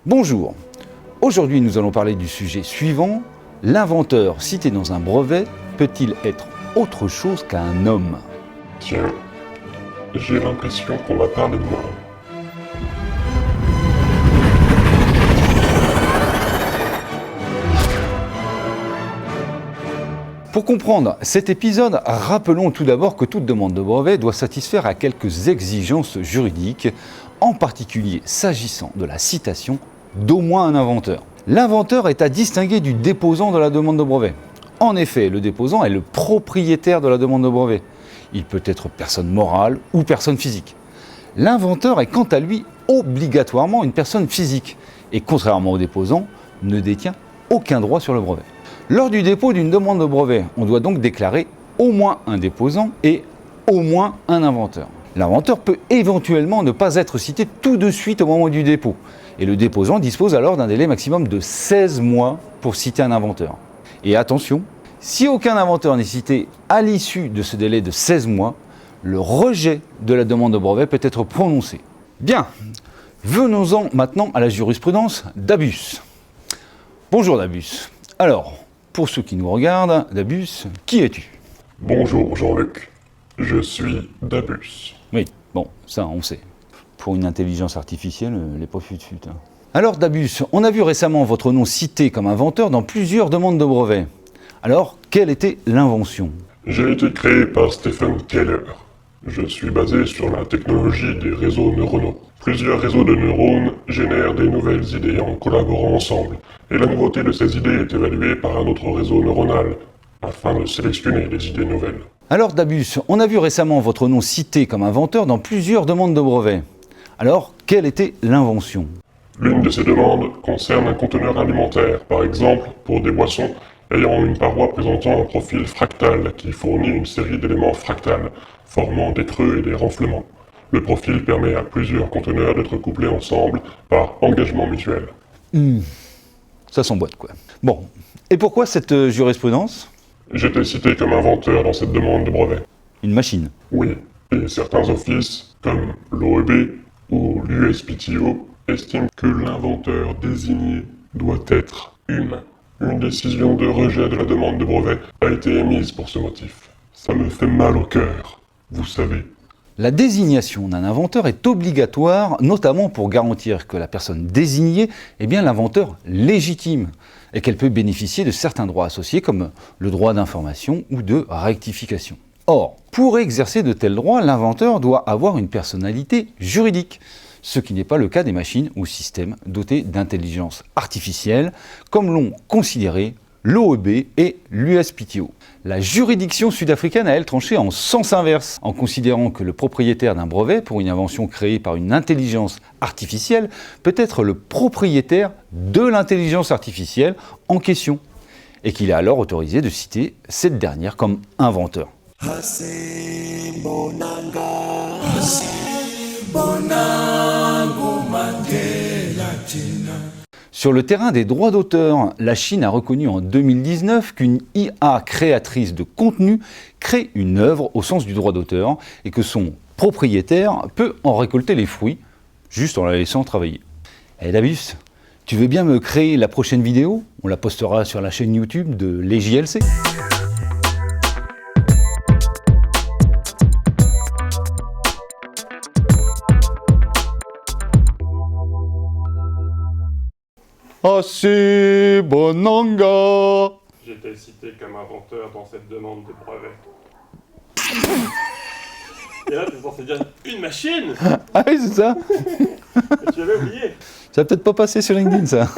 Bonjour, aujourd'hui nous allons parler du sujet suivant. L'inventeur cité dans un brevet peut-il être autre chose qu'un homme? Tiens, j'ai l'impression qu'on va parler de moi. Pour comprendre cet épisode, rappelons tout d'abord que toute demande de brevet doit satisfaire à quelques exigences juridiques, en particulier s'agissant de la citation d'au moins un inventeur. L'inventeur est à distinguer du déposant de la demande de brevet. En effet, le déposant est le propriétaire de la demande de brevet. Il peut être personne morale ou personne physique. L'inventeur est quant à lui obligatoirement une personne physique et contrairement au déposant, ne détient aucun droit sur le brevet. Lors du dépôt d'une demande de brevet, on doit donc déclarer au moins un déposant et au moins un inventeur. L'inventeur peut éventuellement ne pas être cité tout de suite au moment du dépôt, et le déposant dispose alors d'un délai maximum de 16 mois pour citer un inventeur. Et attention, si aucun inventeur n'est cité à l'issue de ce délai de 16 mois, le rejet de la demande de brevet peut être prononcé. Bien, venons-en maintenant à la jurisprudence d'Abus. Bonjour Dabus. Alors, pour ceux qui nous regardent, Dabus, qui es-tu? Bonjour Jean-Luc, je suis Dabus. Oui, bon, ça on sait. Pour une intelligence artificielle, les pas fut. Alors Dabus, on a vu récemment votre nom cité comme inventeur dans plusieurs demandes de brevets. Alors, quelle était l'invention? J'ai été créé par Stephen Keller. Je suis basé sur la technologie des réseaux neuronaux. Plusieurs réseaux de neurones génèrent des nouvelles idées en collaborant ensemble, et la nouveauté de ces idées est évaluée par un autre réseau neuronal, afin de sélectionner les idées nouvelles. Alors Dabus, on a vu récemment votre nom cité comme inventeur dans plusieurs demandes de brevets. Alors, quelle était l'invention? L'une de ces demandes concerne un conteneur alimentaire, par exemple pour des boissons ayant une paroi présentant un profil fractal qui fournit une série d'éléments fractales, formant des creux et des renflements. Le profil permet à plusieurs conteneurs d'être couplés ensemble par engagement mutuel. Ça s'emboîte quoi. Bon, et pourquoi cette jurisprudence? J'étais cité comme inventeur dans cette demande de brevet. Une machine. Oui, et certains offices, comme l'OEB ou l'USPTO, estiment que l'inventeur désigné doit être humain. Une décision de rejet de la demande de brevet a été émise pour ce motif. Ça me fait mal au cœur, vous savez. La désignation d'un inventeur est obligatoire, notamment pour garantir que la personne désignée est bien l'inventeur légitime et qu'elle peut bénéficier de certains droits associés comme le droit d'information ou de rectification. Or, pour exercer de tels droits, l'inventeur doit avoir une personnalité juridique, ce qui n'est pas le cas des machines ou systèmes dotés d'intelligence artificielle, comme l'ont considéré l'OEB et l'USPTO. La juridiction sud-africaine a, elle, tranché en sens inverse, en considérant que le propriétaire d'un brevet pour une invention créée par une intelligence artificielle peut être le propriétaire de l'intelligence artificielle en question, et qu'il est alors autorisé de citer cette dernière comme inventeur. Sur le terrain des droits d'auteur, la Chine a reconnu en 2019 qu'une IA créatrice de contenu crée une œuvre au sens du droit d'auteur et que son propriétaire peut en récolter les fruits, juste en la laissant travailler. Eh Dabus, tu veux bien me créer la prochaine vidéo? On la postera sur la chaîne YouTube de l'EJLC. Assez bonanga. J'étais cité comme inventeur dans cette demande de brevet. Et là, t'es censé dire une machine. Ah oui, c'est ça. Tu avais oublié. Ça va peut-être pas passer sur LinkedIn, ça.